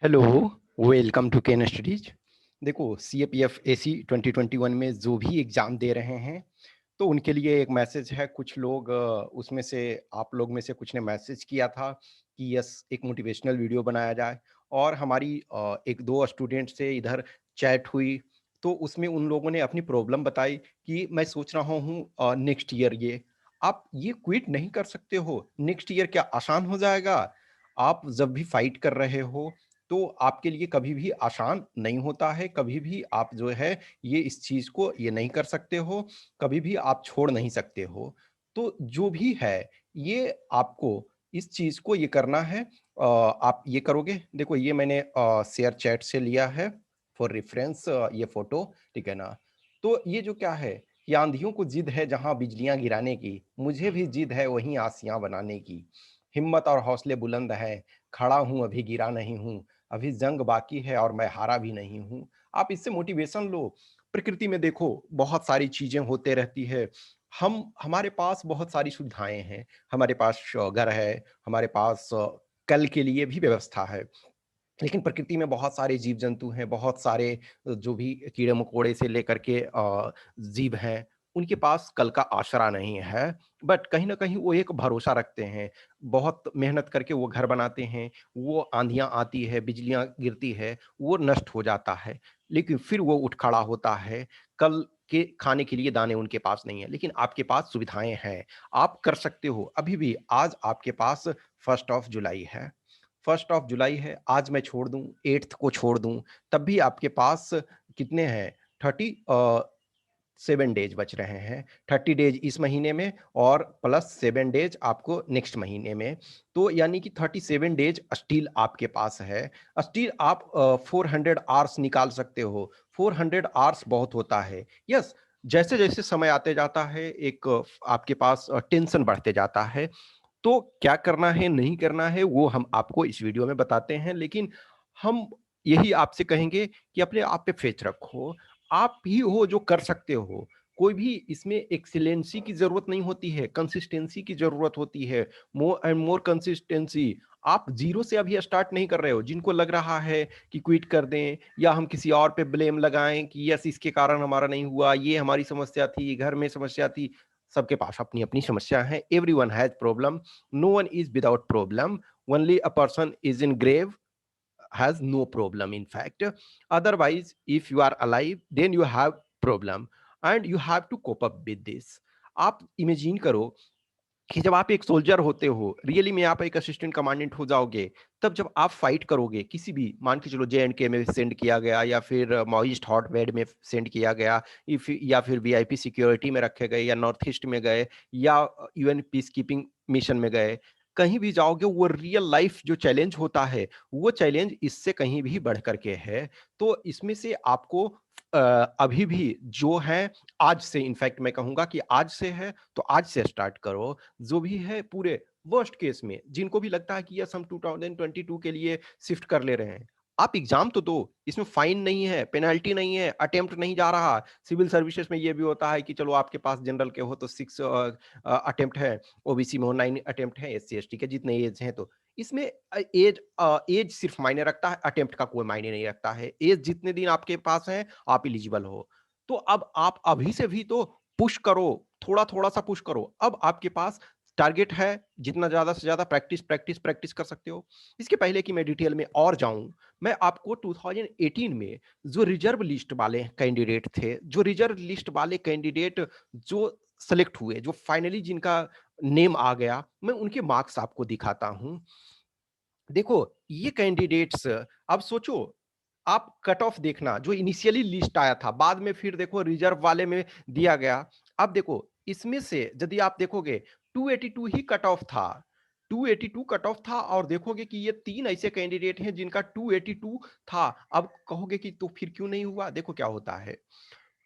Hello, welcome to Ken Studies. देखो, CAPF AC 2021 में जो भी एग्ज़ाम दे रहे हैं, तो उनके लिए एक मैसेज है। कुछ लोग उसमें से आप लोग में से कुछ ने मैसेज किया था कि यस, एक मोटिवेशनल वीडियो बनाया जाए। और हमारी 1-2 स्टूडेंट से इधर चैट हुई, तो उसमें उन लोगों ने अपनी प्रॉब्लम बताई कि मैं सोच रहा हूँ नेक्स्ट ईयर ये। आप ये क्विट नहीं कर सकते हो, नेक्स्ट ईयर क्या आसान हो जाएगा? आप जब भी फाइट कर रहे हो, तो आपके लिए कभी भी आसान नहीं होता है, कभी भी आप जो है ये इस चीज़ को ये नहीं कर सकते हो, कभी भी आप छोड़ नहीं सकते हो। तो जो भी है, ये आपको इस चीज़ को ये करना है। आप ये करोगे, देखो ये मैंने शेयर चैट से लिया है फॉर रेफरेंस, ये फ़ोटो, ठीक है ना? तो ये जो क्या है, कि आँधियों को ज़िद है जहाँ बिजलियाँ गिराने की, मुझे भी ज़िद है वहीं आसियाँ बनाने की। हिम्मत और हौसले बुलंद हैं, खड़ा हूँ अभी गिरा नहीं हूँ, अभी जंग बाकी है और मैं हारा भी नहीं हूँ। आप इससे मोटिवेशन लो। प्रकृति में देखो, बहुत सारी चीज़ें होते रहती है। हमारे पास बहुत सारी सुविधाएँ हैं। हमारे पास घर है, हमारे पास कल के लिए भी व्यवस्था है। लेकिन प्रकृति में बहुत सारे जीव-जंतु हैं, बहुत सारे जो भी कीड़े-मकोड़े से लेकर के जीव हैं, उनके पास कल का आसरा नहीं है। बट कहीं न कहीं वो एक भरोसा रखते हैं। बहुत मेहनत करके वो घर बनाते हैं, वो आँधियाँ आती है, बिजलियाँ गिरती है, वो नष्ट हो जाता है। लेकिन फिर वो उठ खड़ा होता है, कल के खाने के लिए दाने उनके पास नहीं है, लेकिन आपके पास सुविधाएँ हैं। आप कर सकते हो, अभी भी आज आपके पास 1st ऑफ जुलाई है। 1st ऑफ जुलाई है, आज मैं छोड़ दूँ, 8th को छोड़ दूँ, तब भी आपके पास कितने हैं? 7 डेज़ बच रहे हैं। 30 डेज़ इस महीने में और प्लस 7 डेज़ आपको नेक्स्ट महीने में। तो यानी कि 37 डेज़ स्टिल आपके पास है। स्टिल आप 400 आवर्स निकाल सकते हो। 400 आवर्स बहुत होता है। यस, जैसे-जैसे समय आते जाता है, एक आपके पास टेंशन बढ़ते जाता है। तो क्या करना है, नहीं करना है, वो हम आपको इस वीडियो में बताते हैं। लेकिन हम यही आपसे कहेंगे कि अपने आप पे फेथ रखो। आप ही हो जो कर सकते हो। कोई भी इसमें एक्सीलेंसी की ज़रूरत नहीं होती है, कंसिस्टेंसी की ज़रूरत होती है। More and more consistency. आप ज़ीरो से अभी स्टार्ट नहीं कर रहे हो। जिनको लग रहा है कि क्विट कर दें या हम किसी और पे ब्लेम लगाएँ कि यस, इसके कारण हमारा नहीं हुआ, ये हमारी समस्या थी, घर में समस्या थी। सबके पास अपनी-अपनी समस्या है। Everyone has problem, no one is without problem, only a person is in grave has no problem in fact. Otherwise, if you are alive, then you have problem and you have to cope up with this. आप imagine करो कि जब आप एक soldier होते हो, really में आप एक असिस्टेंट कमांडेंट हो जाओगे, तब जब आप फाइट करोगे किसी भी, मान के चलो जे-एंड-के में सेंड किया गया या फिर माओइस्ट हॉटबेड में सेंड किया गया, इफ या फिर वीआईपी सिक्योरिटी में रखे गए या नॉर्थ ईस्ट में गए या यूएन पीस कीपिंग मिशन में गए, कहीं भी जाओगे वो रियल लाइफ जो चैलेंज होता है, वो चैलेंज इससे कहीं भी बढ़ कर के है। तो इसमें से आपको अभी भी जो है, आज से इनफैक्ट मैं कहूँगा कि आज से है, तो आज से स्टार्ट करो। जो भी है पूरे वर्स्ट केस में जिनको भी लगता है कि यस हम 2022 के लिए शिफ्ट कर ले रहे हैं, आप एग्जाम तो दो। इसमें फाइन नहीं है, पेनल्टी नहीं है, अटेम्प्ट नहीं जा रहा। सिविल सर्विसेज में ये भी होता है कि चलो आपके पास जनरल के हो तो 6 अटेम्प्ट है, ओबीसी में हो 9 अटेम्प्ट है, एससी एसटी के जितने एज हैं। तो इसमें एज सिर्फ मायने रखता है, अटेम्प्ट का कोई मायने नहीं रखता है। एज जितने दिन आपके पास है, आप एलिजिबल हो। तो अब आप अभी से भी तो पुश करो, थोड़ा-थोड़ा सा पुश करो। अब आपके पास टारगेट है, जितना ज़्यादा से ज़्यादा प्रैक्टिस, प्रैक्टिस, प्रैक्टिस कर सकते हो। इसके पहले कि मैं डिटेल में और जाऊँ, मैं आपको 2018 में जो रिज़र्व लिस्ट वाले कैंडिडेट थे, जो रिज़र्व लिस्ट वाले कैंडिडेट जो सेलेक्ट हुए, जो फाइनली जिनका नेम आ गया, मैं उनके मार्क्स आपको दिखाता हूँ। देखो, ये कैंडिडेट्स, अब सोचो, आप कट ऑफ देखना, जो इनिशियली लिस्ट आया था, बाद में फिर देखो रिजर्व वाले में दिया गया। अब देखो, इसमें से यदि आप देखोगे 282 ही कट ऑफ था। 282 कट ऑफ था और देखोगे कि ये 3 ऐसे कैंडिडेट हैं जिनका 282 था। अब कहोगे कि तो फिर क्यों नहीं हुआ? देखो क्या होता है।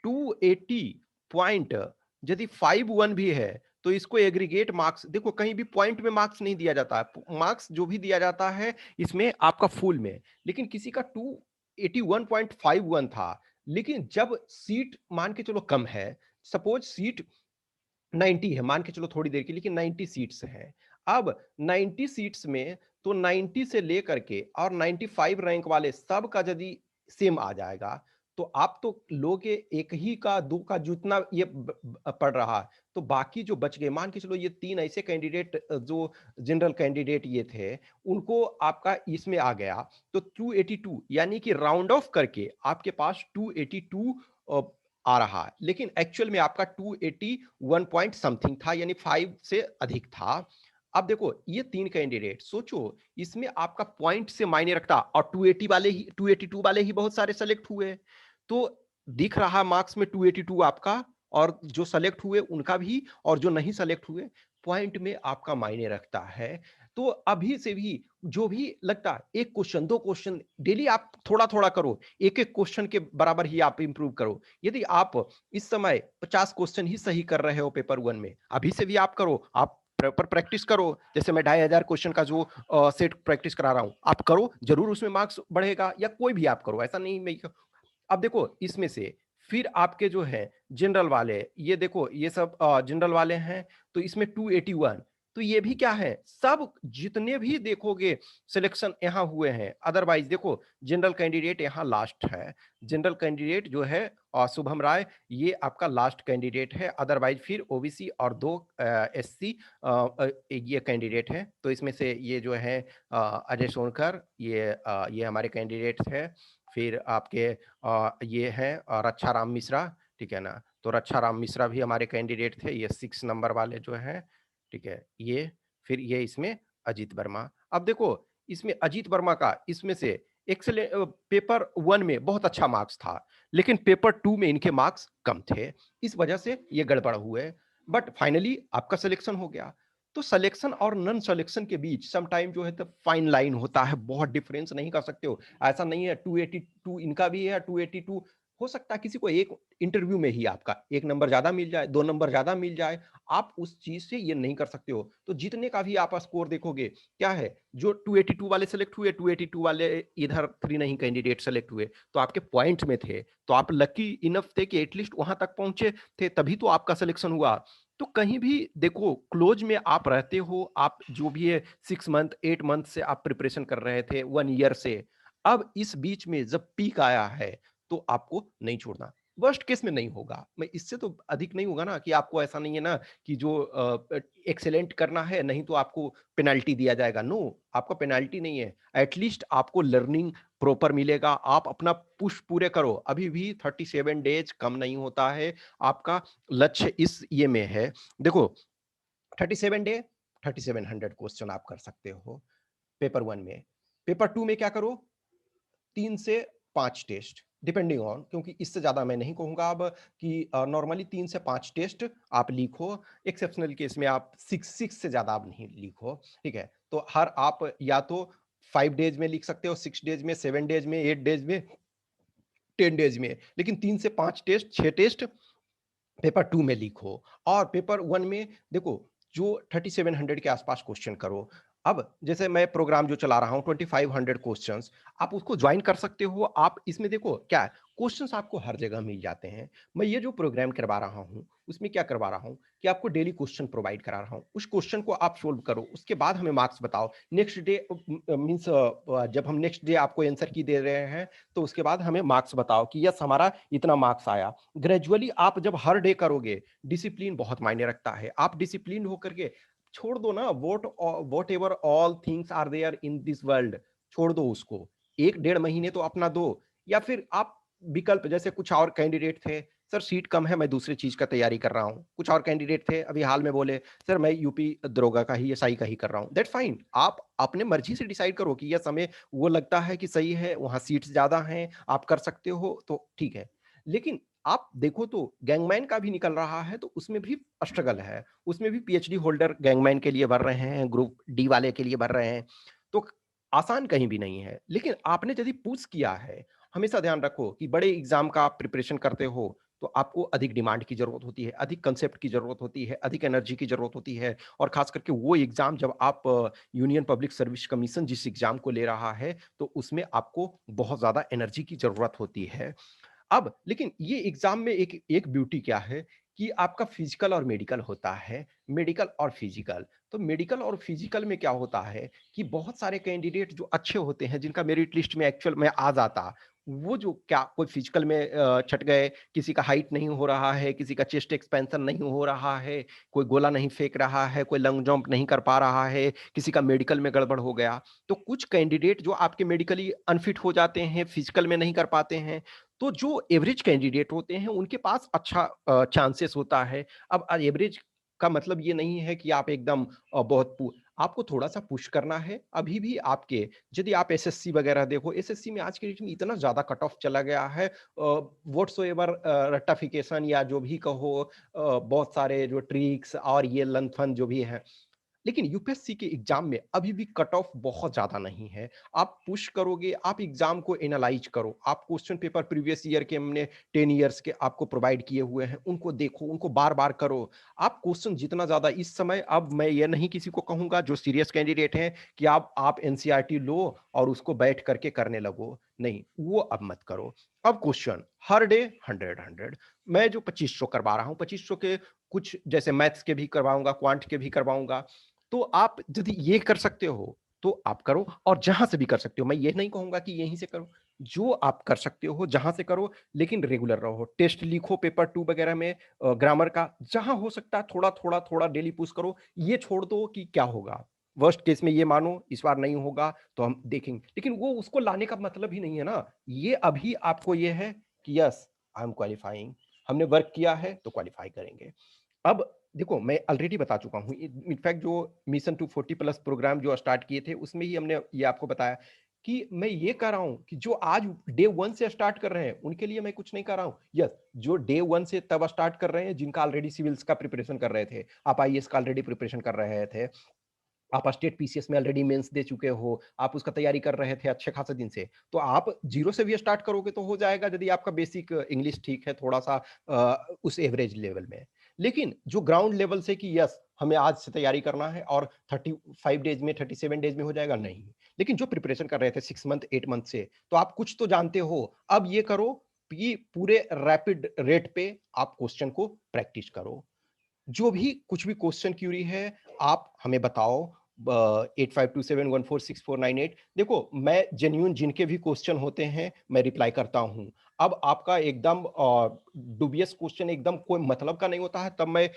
280 पॉइंट यदि 51 भी है, तो इसको एग्रीगेट मार्क्स, देखो कहीं भी पॉइंट में मार्क्स नहीं दिया जाता है। मार्क्स जो भी दिया जाता है इसमें आपका फुल में। लेकिन किसी का 281.51 था। लेकिन जब सीट मान के चलो कम है, सपोज सीट 90 है, मान के चलो थोड़ी देर की, लेकिन 90 सीट्स हैं। अब 90 सीट्स में तो 90 से लेकर के और 95 रैंक वाले सब का यदि सेम आ जाएगा, तो आप तो लोगे 1 ही का 2 का जितना ये पड़ रहा है, तो बाकी जो बच गए, मान के चलो ये 3 ऐसे कैंडिडेट जो जनरल कैंडिडेट ये थे, उनको आपका इसमें आ गया, तो 282 यानी कि राउंड ऑफ करके आपके पास 282 आ रहा है, लेकिन एक्चुअल में आपका 281 पॉइंट समथिंग था, यानी 5 से अधिक था। अब देखो ये 3 कैंडिडेट सोचो, इसमें आपका पॉइंट से मायने रखता, और 280 वाले ही 282 वाले ही बहुत सारे सेलेक्ट हुए, तो दिख रहा मार्क्स में 282 आपका, और जो सेलेक्ट हुए उनका भी, और जो नहीं सेलेक्ट हुए, पॉइंट में आपका मायने रखता है। तो अभी से भी जो भी लगता है, एक क्वेश्चन 2 क्वेश्चन डेली आप थोड़ा थोड़ा करो, एक एक क्वेश्चन के बराबर ही आप इंप्रूव करो। यदि आप इस समय 50 क्वेश्चन ही सही कर रहे हो पेपर 1 में, अभी से भी आप करो, आप प्रॉपर प्रैक्टिस करो, जैसे मैं 2500 क्वेश्चन का जो सेट प्रैक्टिस करा रहा हूं, आप करो, जरूर उसमें मार्क्स बढ़ेगा, या कोई भी आप करो, ऐसा नहीं मैं। अब देखो इसमें से फिर आपके जो है जनरल वाले, ये देखो ये सब जनरल वाले हैं, तो इसमें 281, तो ये भी क्या है, सब जितने भी देखोगे सिलेक्शन यहाँ हुए हैं, अदरवाइज देखो जनरल कैंडिडेट यहाँ लास्ट है, जनरल कैंडिडेट जो है शुभम राय, ये आपका लास्ट कैंडिडेट है, अदरवाइज फिर ओबीसी और 2 एससी ये कैंडिडेट है। तो इसमें से ये जो है अजय सोनकर, ये हमारे कैंडिडेट है। फिर आपके ये हैं रक्षा राम मिश्रा, ठीक है ना, तो रक्षा राम मिश्रा भी हमारे कैंडिडेट थे, ये 6 नंबर वाले जो हैं, ठीक है ये। फिर ये इसमें अजीत वर्मा। अब देखो इसमें अजीत वर्मा का, इसमें से एक्सेलेंट, पेपर 1 में बहुत अच्छा मार्क्स था, लेकिन पेपर 2 में इनके मार्क्स कम थे, इस वजह से ये गड़बड़ हुए, बट फाइनली आपका सिलेक्शन हो गया। तो सिलेक्शन और नॉन सिलेक्शन के बीच सम टाइम जो है तो फाइन लाइन होता है, बहुत डिफरेंस नहीं कर सकते हो, ऐसा नहीं है 282 इनका भी है, 282 हो सकता है किसी को एक इंटरव्यू में ही आपका 1 नंबर ज्यादा मिल जाए, 2 नंबर ज्यादा मिल जाए, आप उस चीज से ये नहीं कर सकते हो। तो जितने का भी आप स्कोर देखोगे, क्या है, जो 282 वाले सेलेक्ट हुए, 282 वाले इधर 3 नहीं कैंडिडेट सेलेक्ट हुए, तो आपके पॉइंट में थे, तो आप लकी इनफ थे कि एटलीस्ट वहां तक पहुंचे थे, तभी तो आपका सिलेक्शन हुआ। तो कहीं भी देखो क्लोज में आप रहते हो, आप जो भी है 6 मंथ 8 मंथ से आप प्रिपरेशन कर रहे थे, 1 ईयर से, अब इस बीच में जब पीक आया है, तो आपको नहीं छोड़ना। वर्स्ट केस में नहीं होगा, मैं इससे तो अधिक नहीं होगा ना, कि आपको ऐसा नहीं है ना कि जो एक्सेलेंट करना है, नहीं तो आपको पेनल्टी दिया जाएगा, नो, आपका पेनल्टी नहीं है, एटलीस्ट आपको लर्निंग प्रॉपर मिलेगा, आप अपना पुश पूरे करो, अभी भी 37 डेज कम नहीं होता है, आपका लक्ष्य इस ये में है। देखो 37 डे 3700 क्वेश्चन आप कर सकते हो पेपर 1 में, पेपर 2 में क्या करो, 3 से 5 टेस्ट डिपेंडिंग ऑन, क्योंकि इससे ज्यादा मैं नहीं कहूंगा अब, कि नॉर्मली 3 से 5 टेस्ट आप लिखो, एक्सेप्शनल केस में आप 6 से ज्यादा आप नहीं लिखो, ठीक है। तो हर आप या तो 5 डेज में लिख सकते हो, 6 डेज में, 7 डेज में, 8 डेज में, 10 डेज में, लेकिन 3 से 5 टेस्ट, 6 टेस्ट पेपर 2 में लिखो, और पेपर 1 में देखो जो 3700 के आसपास क्वेश्चन करो। अब जैसे मैं प्रोग्राम जो चला रहा हूं 2500 क्वेश्चंस, आप उसको ज्वाइन कर सकते हो, आप इसमें देखो क्या है, क्वेश्चंस आपको हर जगह मिल जाते हैं। मैं ये जो प्रोग्राम करवा रहा हूं, उसमें क्या करवा रहा हूं कि आपको डेली क्वेश्चन प्रोवाइड करा रहा हूं, उस क्वेश्चन को आप सोल्व करो, उसके बाद हमें मार्क्स बताओ, नेक्स्ट डे मीन्स जब हम नेक्स्ट डे आपको आंसर की दे रहे हैं, तो उसके बाद हमें मार्क्स बताओ कि यस हमारा इतना मार्क्स आया। ग्रेजुअली आप जब हर डे करोगे, डिसिप्लिन बहुत मायने रखता है, आप डिसिप्लिन होकर के छोड़ दो ना, whatever all things are there in this world, छोड़ दो उसको, 1 डेढ़ महीने तो अपना दो, या फिर आप विकल्प, जैसे कुछ और कैंडिडेट थे, सर सीट कम है मैं दूसरी चीज का तैयारी कर रहा हूँ, कुछ और कैंडिडेट थे अभी हाल में बोले सर मैं यूपी दरोगा का ही एसआई का ही कर रहा हूँ, दैट फाइन, आप अपने मर्जी से डिसाइड करो कि यस हमें वो लगता है कि सही है, वहां सीट्स ज्यादा हैं, आप कर सकते हो तो ठीक है। लेकिन आप देखो तो गैंगमैन का भी निकल रहा है, तो उसमें भी स्ट्रगल है, उसमें भी पीएचडी होल्डर गैंगमैन के लिए भर रहे हैं, ग्रुप डी वाले के लिए भर रहे हैं, तो आसान कहीं भी नहीं है। लेकिन आपने यदि पुश किया है, हमेशा ध्यान रखो कि बड़े एग्जाम का आप प्रिपरेशन करते हो, तो आपको अधिक डिमांड की जरूरत होती है, अधिक कंसेप्ट की जरूरत होती है, अधिक एनर्जी की जरूरत होती है, और खास करके वो एग्जाम जब आप यूनियन पब्लिक सर्विस कमीशन जिस एग्जाम को ले रहा है, तो उसमें आपको बहुत ज्यादा एनर्जी की जरूरत होती है। अब लेकिन ये एग्जाम में एक एक ब्यूटी क्या है, कि आपका फिजिकल और मेडिकल होता है, मेडिकल और फिजिकल, तो मेडिकल और फिजिकल में क्या होता है कि बहुत सारे कैंडिडेट जो अच्छे होते हैं, जिनका मेरिट लिस्ट में एक्चुअल में आ जाता, वो जो क्या कोई फिजिकल में छट गए, किसी का हाइट नहीं हो रहा है, किसी का चेस्ट एक्सपेंशन नहीं हो रहा है, कोई गोला नहीं फेंक रहा है, कोई लॉन्ग जंप नहीं कर पा रहा है, किसी का मेडिकल में गड़बड़ हो गया। तो कुछ कैंडिडेट जो आपके मेडिकली अनफिट हो जाते हैं, फिजिकल में नहीं कर पाते हैं, तो जो एवरेज कैंडिडेट होते हैं, उनके पास अच्छा चांसेस होता है। अब एवरेज का मतलब ये नहीं है कि आप एकदम बहुत आपको थोड़ा-सा पुश करना है। अभी भी आपके यदि आप एसएससी वगैरह देखो, एसएससी में आज के डेट में इतना ज़्यादा कट ऑफ चला गया है, व्हाट्सोएवर रट्टाफिकेशन या जो भी कहो, बहुत सारे जो ट्रिक्स और ये लन-फन जो भी है, लेकिन यूपीएससी के एग्जाम में अभी भी कट ऑफ बहुत ज़्यादा नहीं है। आप पुश करोगे, आप एग्जाम को एनालाइज़ करो, आप क्वेश्चन पेपर प्रीवियस ईयर के हमने 10 इयर्स के आपको प्रोवाइड किए हुए हैं, उनको देखो, उनको बार-बार करो। आप क्वेश्चन जितना ज़्यादा इस समय, अब मैं ये नहीं किसी को कहूँगा जो सीरियस कैंडिडेट हैं कि आप एनसीईआरटी लो और उसको बैठ करके करने लगो। नहीं, वो अब मत करो। अब क्वेश्चन हर डे 100-100, मैं जो 2500 करवा रहा हूँ, 2500 के कुछ जैसे मैथ्स के भी करवाऊँगा, क्वांट के भी करवाऊँगा। तो आप यदि ये कर सकते हो, तो आप करो, और जहाँ से भी कर सकते हो। मैं ये नहीं कहूँगा कि यहीं से करो। जो आप कर सकते हो, जहाँ से करो, लेकिन रेगुलर रहो। टेस्ट लिखो पेपर 2 वगैरह में, ग्रामर का, जहाँ हो सकता है थोड़ा-थोड़ा, थोड़ा डेली पुश करो। ये छोड़ दो कि क्या होगा? वर्स्ट केस में ये मानो इस बार नहीं होगा तो हम देखेंगे। लेकिन वो उसको लाने का मतलब ही नहीं है ना। ये अभी आपको ये है कि यस, आई एम क्वालिफाइंग, हमने वर्क किया है तो क्वालिफाई करेंगे। अब देखो, मैं ऑलरेडी बता चुका हूँ, इनफैक्ट जो मिशन 240 प्लस प्रोग्राम जो स्टार्ट किए थे, उसमें ही हमने ये आपको बताया कि मैं ये कह रहा हूँ कि जो आज डे 1 से स्टार्ट कर रहे हैं, उनके लिए मैं कुछ नहीं कर रहा हूँ। यस, जो डे 1 से तब स्टार्ट कर रहे हैं, जिनका ऑलरेडी सिविल्स का प्रिपरेशन कर रहे थे। आप आईएएस का ऑलरेडी प्रिपरेशन कर रहे थे। आप स्टेट पीसीएस में ऑलरेडी मेंस दे चुके हो, आप उसका तैयारी कर रहे थे अच्छे खासे दिन से, तो आप ज़ीरो से भी स्टार्ट करोगे तो हो जाएगा, यदि आपका बेसिक इंग्लिश ठीक है थोड़ा-सा उस एवरेज लेवल में। लेकिन जो ग्राउंड लेवल से कि यस, हमें आज से तैयारी करना है और 35 डेज़ में, 37 डेज़ में हो जाएगा, नहीं। लेकिन जो प्रिपरेशन कर रहे थे 6 मंथ, 8 मंथ से, तो आप कुछ तो जानते हो। अब ये करो कि पूरे रैपिड रेट पे आप क्वेश्चन को प्रैक्टिस करो। जो भी कुछ भी क्वेश्चन क्यूरी है, आप हमें बताओ। 8527146498, देखो, मैं जेन्युइन जिनके भी क्वेश्चन होते हैं मैं रिप्लाई करता हूँ। अब आपका एकदम डुबियस क्वेश्चन एकदम कोई मतलब का नहीं होता है, तब मैं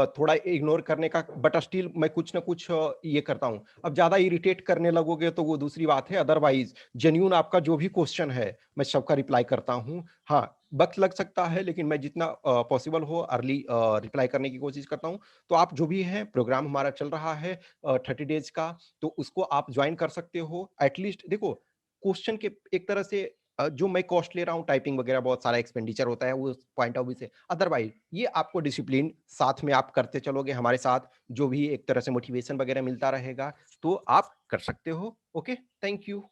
थोड़ा इग्नोर करने का, बट स्टिल मैं कुछ ना कुछ ये करता हूँ। अब ज्यादा इरिटेट करने लगोगे तो वो दूसरी बात है, अदरवाइज जेन्युइन आपका जो भी क्वेश्चन है मैं सबका रिप्लाई करता हूँ। हाँ, वक्त लग सकता है, लेकिन मैं जितना पॉसिबल हो अर्ली रिप्लाई करने की कोशिश करता हूँ। तो आप जो भी हैं, प्रोग्राम हमारा चल रहा है 30 डेज का, तो उसको आप ज्वाइन कर सकते हो। एटलीस्ट देखो, क्वेश्चन के एक तरह से जो मैं कॉस्ट ले रहा हूँ, टाइपिंग वगैरह बहुत सारा एक्सपेंडिचर होता है, वो पॉइंट ऑफ व्यू से। अदरवाइज ये आपको डिसिप्लिन साथ में आप करते चलोगे हमारे साथ, जो भी एक तरह से मोटिवेशन वगैरह मिलता रहेगा, तो आप कर सकते हो। Okay, thank you.